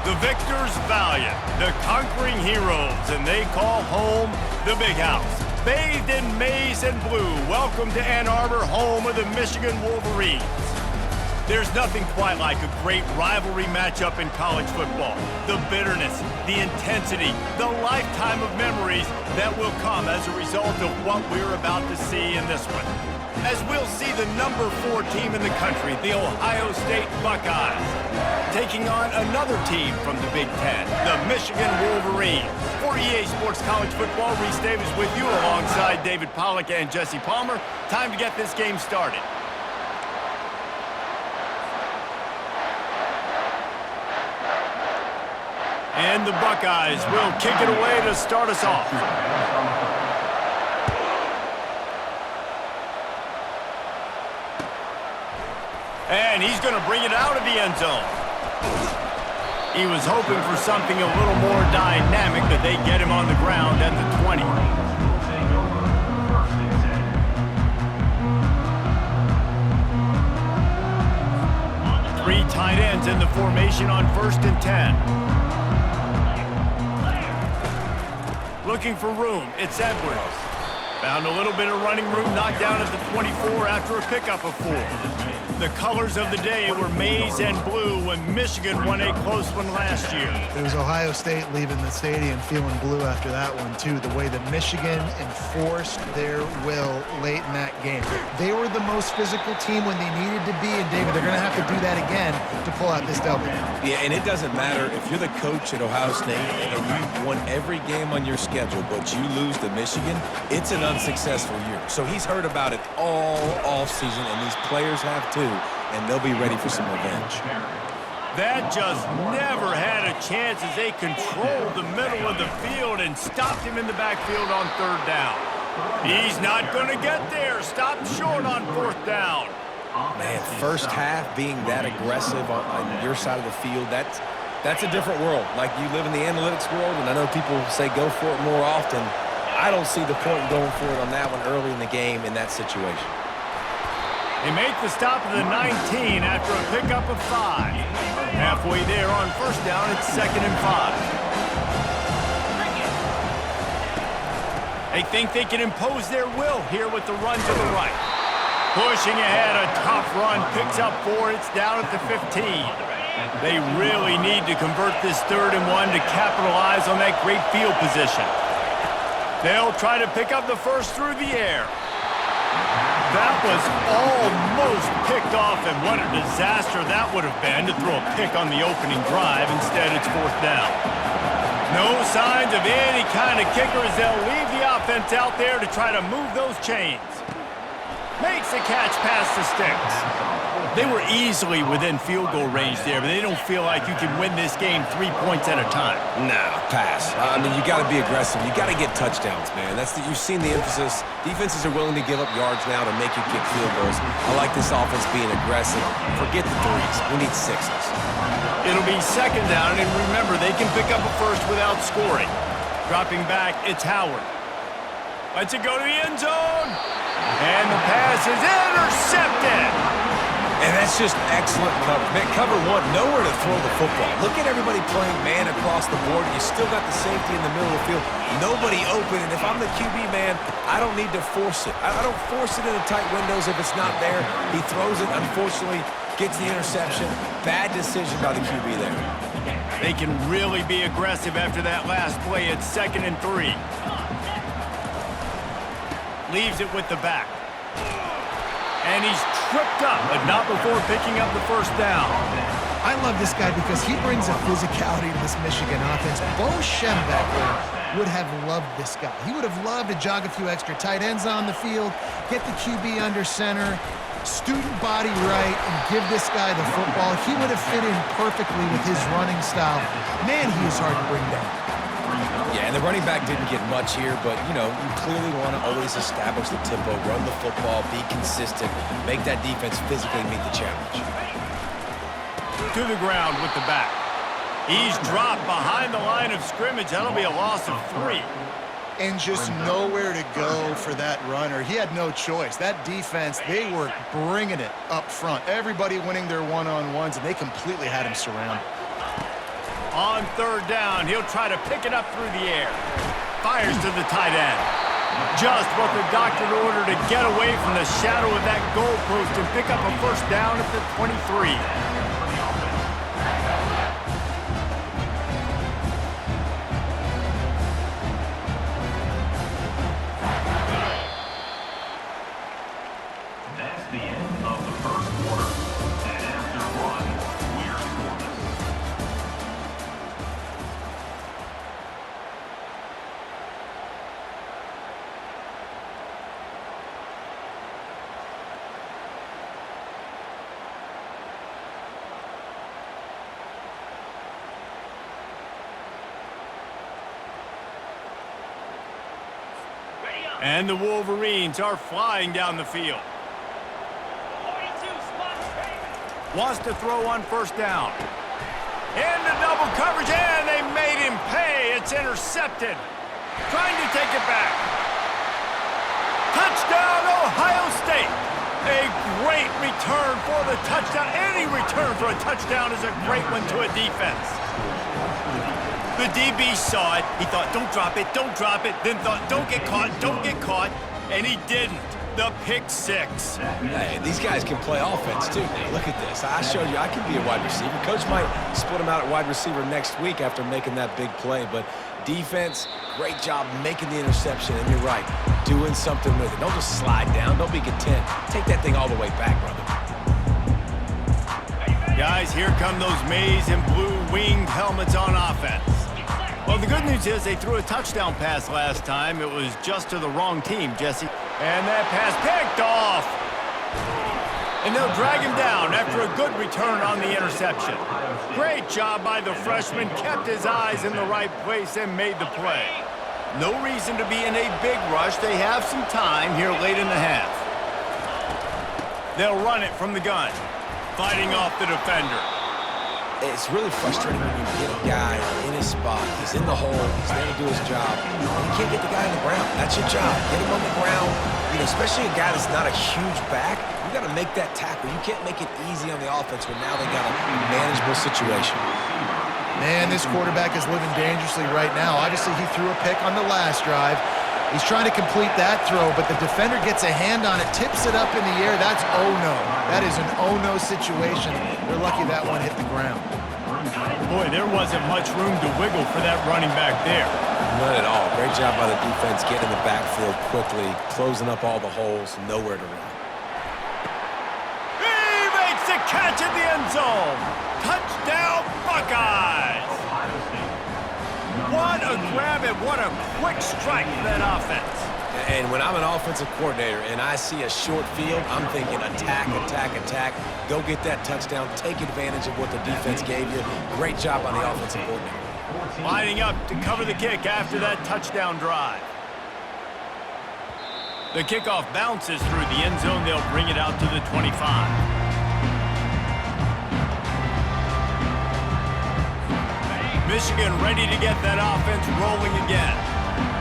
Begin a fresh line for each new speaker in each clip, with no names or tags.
The victors valiant, the conquering heroes, and they call home the Big House. Bathed in maize and blue, welcome to Ann Arbor, home of the Michigan Wolverines. There's nothing quite like a great rivalry matchup in college football. The bitterness, the intensity, the lifetime of memories that will come as a result of what we're about to see in this one. As we'll see the number 4 team in the country, the Ohio State Buckeyes, taking on another team from the Big Ten, the Michigan Wolverines. For EA Sports College Football, Reese Davis with you alongside David Pollack and Jesse Palmer. Time to get this game started. And the Buckeyes will kick it away to start us off. And he's going to bring it out of the end zone. He was hoping for something a little more dynamic, but they get him on the ground at the 20. Three tight ends in the formation on 1st and 10. Looking for room, it's Edwards. Found a little bit of running room, knocked down at the 24 after a pickup of 4. The colors of the day were maize and blue when Michigan won a close one last year.
It was Ohio State leaving the stadium feeling blue after that one, too. The way that Michigan enforced their will late in that game. They were the most physical team when they needed to be, and David, they're going to have to do that again to pull out this W.
Yeah, and it doesn't matter if you're the coach at Ohio State and you won every game on your schedule, but you lose to Michigan, it's an unsuccessful year. So he's heard about it all offseason, and these players have too, and they'll be ready for some revenge.
That just never had a chance as they controlled the middle of the field and stopped him in the backfield on 3rd down. He's not going to get there. Stopped short on 4th down.
Man, first half being that aggressive on your side of the field, that's a different world. Like, you live in the analytics world, and I know people say go for it more often. I don't see the point in going for it on that one early in the game in that situation.
They make the stop at the 19 after a pickup of 5. Halfway there on 1st down, it's 2nd and 5. They think they can impose their will here with the run to the right. Pushing ahead, a tough run, picks up 4, it's down at the 15. They really need to convert this 3rd and 1 to capitalize on that great field position. They'll try to pick up the first through the air. That was almost picked off, and what a disaster that would have been to throw a pick on the opening drive. Instead, it's 4th down. No signs of any kind of kicker as they'll leave the offense out there to try to move those chains. Makes the catch past the sticks. They were easily within field goal range there, but they don't feel like you can win this game 3 points at a time.
No, pass. I mean, you got to be aggressive. You got to get touchdowns, man. You've seen the emphasis. Defenses are willing to give up yards now to make you kick field goals. I like this offense being aggressive. Forget the 3s. We need 6s.
It'll be 2nd down, and remember, they can pick up a first without scoring. Dropping back, it's Howard. Lets it go to the end zone. And the pass is intercepted.
And that's just excellent cover. Man, cover 1, nowhere to throw the football. Look at everybody playing man across the board. You still got the safety in the middle of the field. Nobody open, and if I'm the QB, man, I don't need to force it. I don't force it into tight windows if it's not there. He throws it, unfortunately, gets the interception. Bad decision by the QB there.
They can really be aggressive after that last play. It's 2nd and 3. Leaves it with the back. And he's tripped up, but not before picking up the 1st down.
I love this guy because he brings a physicality to this Michigan offense. Bo Schembechler would have loved this guy. He would have loved to jog a few extra tight ends on the field, get the QB under center, student body right, and give this guy the football. He would have fit in perfectly with his running style. Man, he is hard to bring down.
Yeah, and the running back didn't get much here, but, you know, you clearly want to always establish the tempo, run the football, be consistent, make that defense physically meet the challenge.
To the ground with the back. He's dropped behind the line of scrimmage. That'll be a loss of 3.
And just nowhere to go for that runner. He had no choice. That defense, they were bringing it up front. Everybody winning their one-on-ones, and they completely had him surrounded.
On third down, he'll try to pick it up through the air. Fires to the tight end. Just what the doctor ordered to get away from the shadow of that goalpost and pick up a first down at the 23.
That's the end of the first quarter. And after one, we're scoreless.
And the Wolverines are flying down the field. Wants to throw on first down. Into double coverage, and they made him pay. It's intercepted. Trying to take it back. Touchdown, Ohio State. A great return for the touchdown. Any return for a touchdown is a great one to a defense. The DB saw it. He thought, don't drop it, don't drop it. Then thought, don't get caught, and he didn't. The pick six.
Hey, these guys can play offense, too. Now, look at this. I showed you I can be a wide receiver. Coach might split him out at wide receiver next week after making that big play. But defense, great job making the interception. And you're right, doing something with it. Don't just slide down. Don't be content. Take that thing all the way back, brother.
Guys, here come those maize and blue winged helmets on offense. Well, the good news is they threw a touchdown pass last time. It was just to the wrong team, Jesse. And that pass picked off. And they'll drag him down after a good return on the interception. Great job by the freshman. Kept his eyes in the right place and made the play. No reason to be in a big rush. They have some time here late in the half. They'll run it from the gun. Fighting off the defender.
It's really frustrating when you get a guy in his spot. He's in the hole. He's there to do his job. And you can't get the guy on the ground. That's your job. Get him on the ground. You know, especially a guy that's not a huge back. You got to make that tackle. You can't make it easy on the offense when now they got a manageable situation.
Man, this quarterback is living dangerously right now. Obviously, he threw a pick on the last drive. He's trying to complete that throw, but the defender gets a hand on it, tips it up in the air. That's oh-no. That is an oh-no situation. They're lucky that one hit the ground.
Boy, there wasn't much room to wiggle for that running back there.
None at all. Great job by the defense getting in the backfield quickly, closing up all the holes, nowhere to run.
He makes the catch in the end zone. Touchdown, Buckeyes! What a grab and what a quick strike for that offense.
And when I'm an offensive coordinator and I see a short field, I'm thinking attack, attack, attack. Go get that touchdown. Take advantage of what the defense gave you. Great job on the offensive coordinator.
Lining up to cover the kick after that touchdown drive. The kickoff bounces through the end zone. They'll bring it out to the 25. Michigan ready to get that offense rolling again.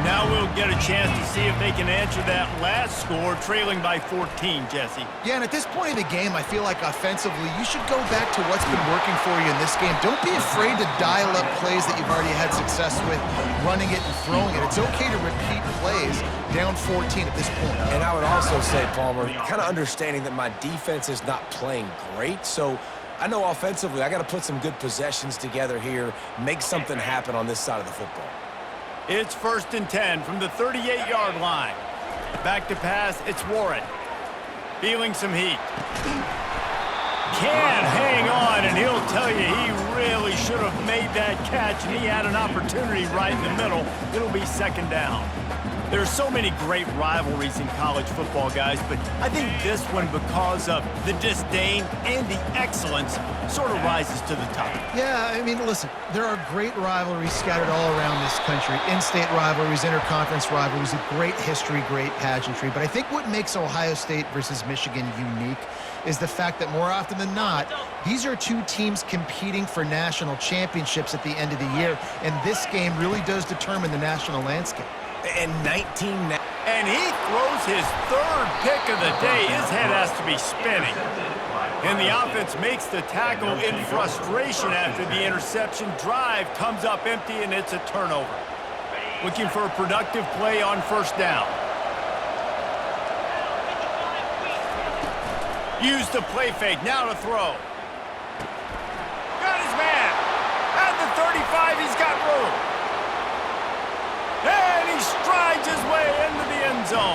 Now we'll get a chance to see if they can answer that last score, trailing by 14, Jesse.
Yeah, and at this point in the game, I feel like offensively, you should go back to what's been working for you in this game. Don't be afraid to dial up plays that you've already had success with, running it and throwing it. It's okay to repeat plays down 14 at this point.
And I would also say, Palmer, kind of understanding that my defense is not playing great, so I know offensively I got to put some good possessions together here, make something happen on this side of the football.
It's 1st and 10 from the 38-yard line. Back to pass, it's Warren. Feeling some heat. Can't hang on, and he'll tell you he really should have made that catch, and he had an opportunity right in the middle. It'll be 2nd down. There's so many great rivalries in college football, guys, but I think this one, because of the disdain and the excellence, sort of rises to the top.
Yeah, I mean, listen, there are great rivalries scattered all around this country. In-state rivalries, interconference rivalries, a great history, great pageantry. But I think what makes Ohio State versus Michigan unique is the fact that more often than not, these are two teams competing for national championships at the end of the year, and this game really does determine the national landscape.
And 19...
And he throws his 3rd pick of the day. His head has to be spinning. And the offense makes the tackle in frustration after the interception. Drive comes up empty, and it's a turnover. Looking for a productive play on first down. Use the play fake. Now to throw. Got his man. At the 35, he's got room. And he strides his way into the end zone.